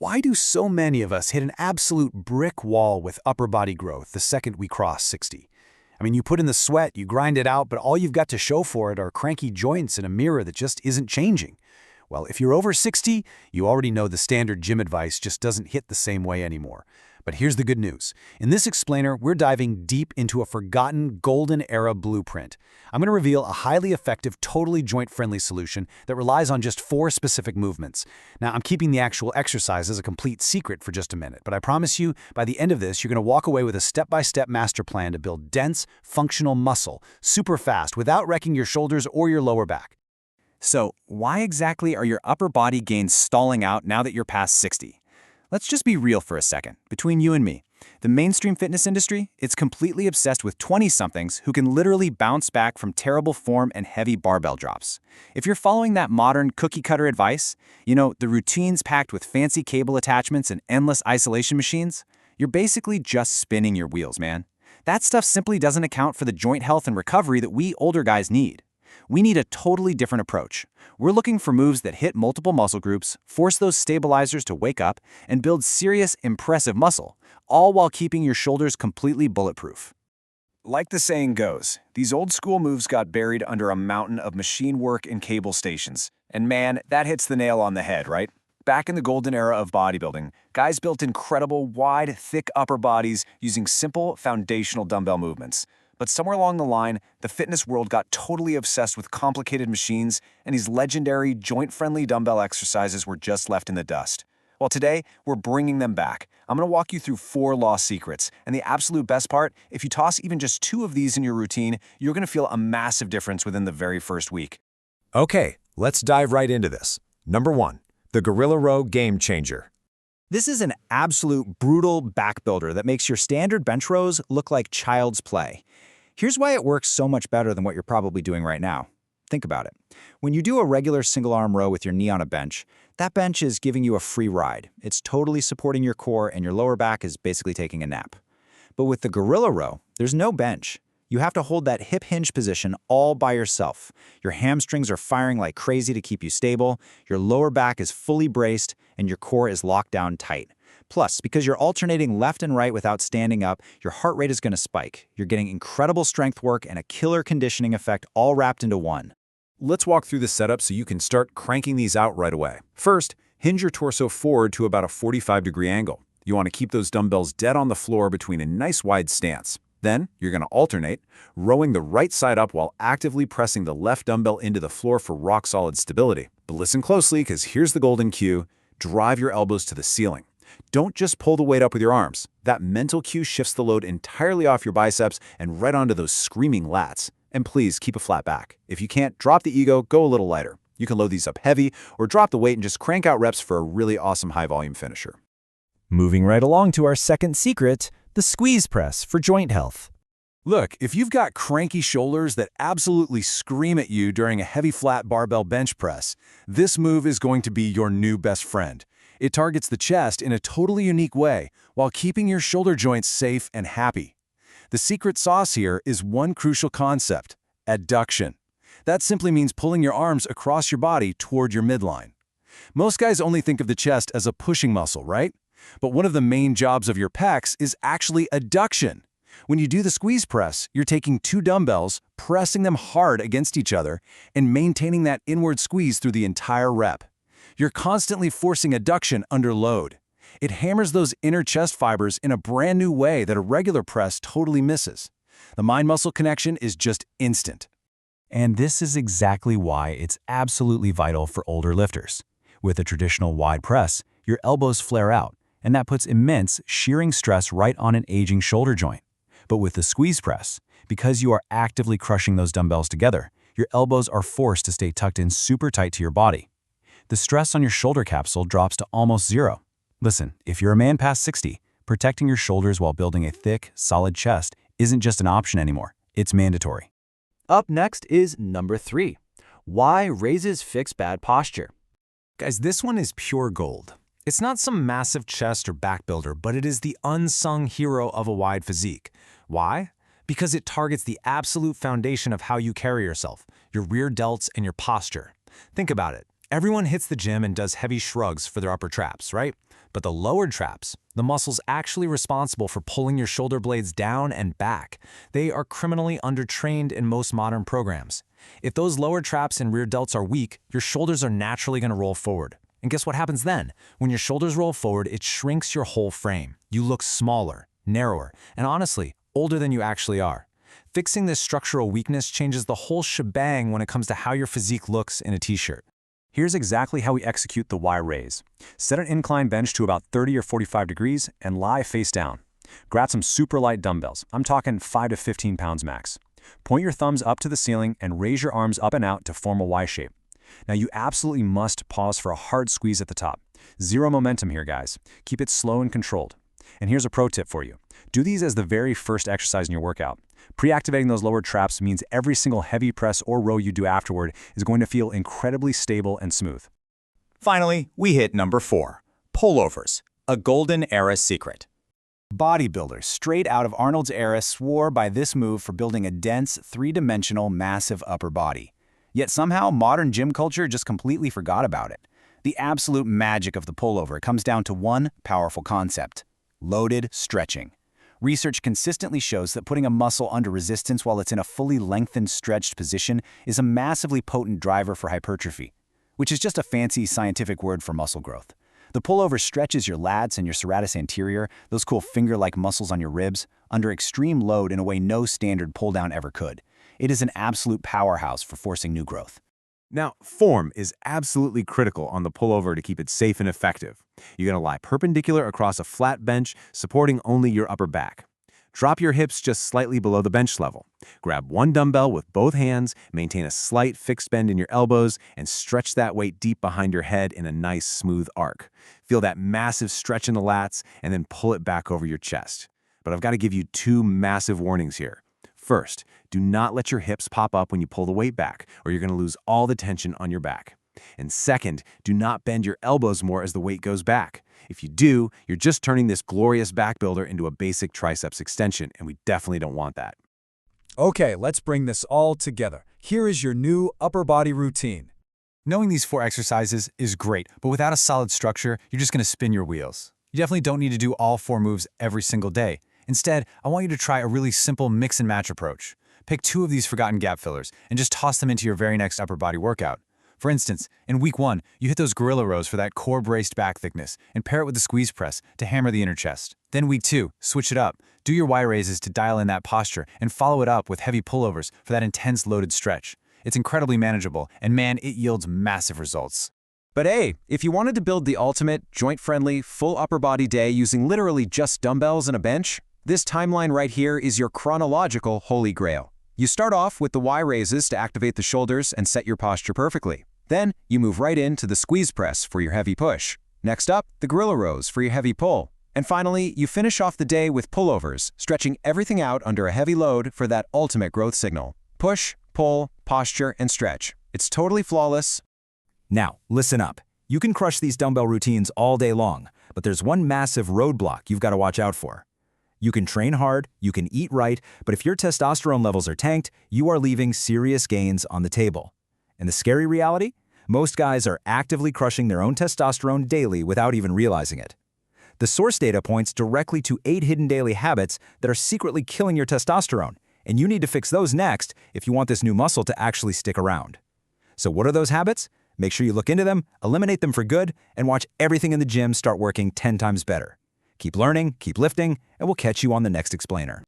Why do so many of us hit an absolute brick wall with upper body growth the second we cross 60? I mean, you put in the sweat, you grind it out, but all you've got to show for it are cranky joints and a mirror that just isn't changing. Well, if you're over 60, you already know the standard gym advice just doesn't hit the same way anymore. But here's the good news. In this explainer, we're diving deep into a forgotten golden era blueprint. I'm going to reveal a highly effective, totally joint-friendly solution that relies on just 4 specific movements. Now, I'm keeping the actual exercises a complete secret for just a minute, but I promise you, by the end of this, you're going to walk away with a step-by-step master plan to build dense, functional muscle, super fast, without wrecking your shoulders or your lower back. So, why exactly are your upper body gains stalling out now that you're past 60? Let's just be real for a second, between you and me. The mainstream fitness industry, it's completely obsessed with 20-somethings who can literally bounce back from terrible form and heavy barbell drops. If you're following that modern cookie-cutter advice, the routines packed with fancy cable attachments and endless isolation machines, you're basically just spinning your wheels, man. That stuff simply doesn't account for the joint health and recovery that we older guys need. We need a totally different approach. We're looking for moves that hit multiple muscle groups, force those stabilizers to wake up, and build serious, impressive muscle, all while keeping your shoulders completely bulletproof. Like the saying goes, these old-school moves got buried under a mountain of machine work and cable stations. And man, that hits the nail on the head, right? Back in the golden era of bodybuilding, guys built incredible, wide, thick upper bodies using simple, foundational dumbbell movements. But somewhere along the line, the fitness world got totally obsessed with complicated machines, and these legendary, joint-friendly dumbbell exercises were just left in the dust. Well, today, we're bringing them back. I'm going to walk you through 4 lost secrets. And the absolute best part, if you toss even just 2 of these in your routine, you're going to feel a massive difference within the very first week. Okay, let's dive right into this. Number 1, the Gorilla Row Game Changer. This is an absolute brutal back builder that makes your standard bench rows look like child's play. Here's why it works so much better than what you're probably doing right now. Think about it. When you do a regular single-arm row with your knee on a bench, that bench is giving you a free ride. It's totally supporting your core, and your lower back is basically taking a nap. But with the Gorilla Row, there's no bench. You have to hold that hip hinge position all by yourself. Your hamstrings are firing like crazy to keep you stable, your lower back is fully braced, and your core is locked down tight. Plus, because you're alternating left and right without standing up, your heart rate is going to spike. You're getting incredible strength work and a killer conditioning effect all wrapped into one. Let's walk through the setup so you can start cranking these out right away. First, hinge your torso forward to about a 45-degree angle. You want to keep those dumbbells dead on the floor between a nice wide stance. Then, you're going to alternate, rowing the right side up while actively pressing the left dumbbell into the floor for rock-solid stability. But listen closely, because here's the golden cue. Drive your elbows to the ceiling. Don't just pull the weight up with your arms. That mental cue shifts the load entirely off your biceps and right onto those screaming lats. And please keep a flat back. If you can't drop the ego, go a little lighter. You can load these up heavy or drop the weight and just crank out reps for a really awesome high-volume finisher. Moving right along to our second secret, the squeeze press for joint health. Look, if you've got cranky shoulders that absolutely scream at you during a heavy flat barbell bench press, this move is going to be your new best friend. It targets the chest in a totally unique way while keeping your shoulder joints safe and happy. The secret sauce here is one crucial concept: adduction. That simply means pulling your arms across your body toward your midline. Most guys only think of the chest as a pushing muscle, right? But one of the main jobs of your pecs is actually adduction. When you do the squeeze press, you're taking 2 dumbbells, pressing them hard against each other, and maintaining that inward squeeze through the entire rep. You're constantly forcing adduction under load. It hammers those inner chest fibers in a brand new way that a regular press totally misses. The mind-muscle connection is just instant. And this is exactly why it's absolutely vital for older lifters. With a traditional wide press, your elbows flare out, and that puts immense shearing stress right on an aging shoulder joint. But with the squeeze press, because you are actively crushing those dumbbells together, your elbows are forced to stay tucked in super tight to your body. The stress on your shoulder capsule drops to almost 0. Listen, if you're a man past 60, protecting your shoulders while building a thick, solid chest isn't just an option anymore, it's mandatory. Up next is number 3. Why raises fix bad posture? Guys, this one is pure gold. It's not some massive chest or back builder, but it is the unsung hero of a wide physique. Why? Because it targets the absolute foundation of how you carry yourself, your rear delts and your posture. Think about it. Everyone hits the gym and does heavy shrugs for their upper traps, right? But the lower traps, the muscles actually responsible for pulling your shoulder blades down and back, they are criminally undertrained in most modern programs. If those lower traps and rear delts are weak, your shoulders are naturally going to roll forward. And guess what happens then? When your shoulders roll forward, it shrinks your whole frame. You look smaller, narrower, and honestly, older than you actually are. Fixing this structural weakness changes the whole shebang when it comes to how your physique looks in a t-shirt. Here's exactly how we execute the Y raise. Set an incline bench to about 30 or 45 degrees and lie face down. Grab some super light dumbbells. I'm talking 5 to 15 pounds max. Point your thumbs up to the ceiling and raise your arms up and out to form a Y shape. Now you absolutely must pause for a hard squeeze at the top. Zero momentum here, guys. Keep it slow and controlled. And here's a pro tip for you. Do these as the very first exercise in your workout. Pre-activating those lower traps means every single heavy press or row you do afterward is going to feel incredibly stable and smooth. Finally, we hit number 4, pullovers, a golden era secret. Bodybuilders straight out of Arnold's era swore by this move for building a dense, three-dimensional, massive upper body. Yet somehow modern gym culture just completely forgot about it. The absolute magic of the pullover comes down to one powerful concept: loaded stretching. Research consistently shows that putting a muscle under resistance while it's in a fully lengthened, stretched position is a massively potent driver for hypertrophy, which is just a fancy scientific word for muscle growth. The pullover stretches your lats and your serratus anterior, those cool finger-like muscles on your ribs, under extreme load in a way no standard pull-down ever could. It is an absolute powerhouse for forcing new growth. Now, form is absolutely critical on the pullover to keep it safe and effective. You're going to lie perpendicular across a flat bench, supporting only your upper back. Drop your hips just slightly below the bench level. Grab one dumbbell with both hands, maintain a slight fixed bend in your elbows, and stretch that weight deep behind your head in a nice, smooth arc. Feel that massive stretch in the lats, and then pull it back over your chest. But I've got to give you 2 massive warnings here. First, do not let your hips pop up when you pull the weight back, or you're going to lose all the tension on your back. And second, do not bend your elbows more as the weight goes back. If you do, you're just turning this glorious back builder into a basic triceps extension, and we definitely don't want that. Okay, let's bring this all together. Here is your new upper body routine. Knowing these 4 exercises is great, but without a solid structure, you're just going to spin your wheels. You definitely don't need to do all 4 moves every single day. Instead, I want you to try a really simple mix and match approach. Pick 2 of these forgotten gap fillers and just toss them into your very next upper body workout. For instance, in week 1, you hit those gorilla rows for that core-braced back thickness and pair it with the squeeze press to hammer the inner chest. Then week 2, switch it up. Do your Y raises to dial in that posture and follow it up with heavy pullovers for that intense loaded stretch. It's incredibly manageable, and man, it yields massive results. But hey, if you wanted to build the ultimate, joint-friendly, full upper body day using literally just dumbbells and a bench, this timeline right here is your chronological holy grail. You start off with the Y raises to activate the shoulders and set your posture perfectly. Then, you move right into the squeeze press for your heavy push. Next up, the gorilla rows for your heavy pull. And finally, you finish off the day with pullovers, stretching everything out under a heavy load for that ultimate growth signal. Push, pull, posture, and stretch. It's totally flawless. Now, listen up. You can crush these dumbbell routines all day long, but there's one massive roadblock you've got to watch out for. You can train hard, you can eat right, but if your testosterone levels are tanked, you are leaving serious gains on the table. And the scary reality? Most guys are actively crushing their own testosterone daily without even realizing it. The source data points directly to 8 hidden daily habits that are secretly killing your testosterone, and you need to fix those next if you want this new muscle to actually stick around. So what are those habits? Make sure you look into them, eliminate them for good, and watch everything in the gym start working 10 times better. Keep learning, keep lifting, and we'll catch you on the next explainer.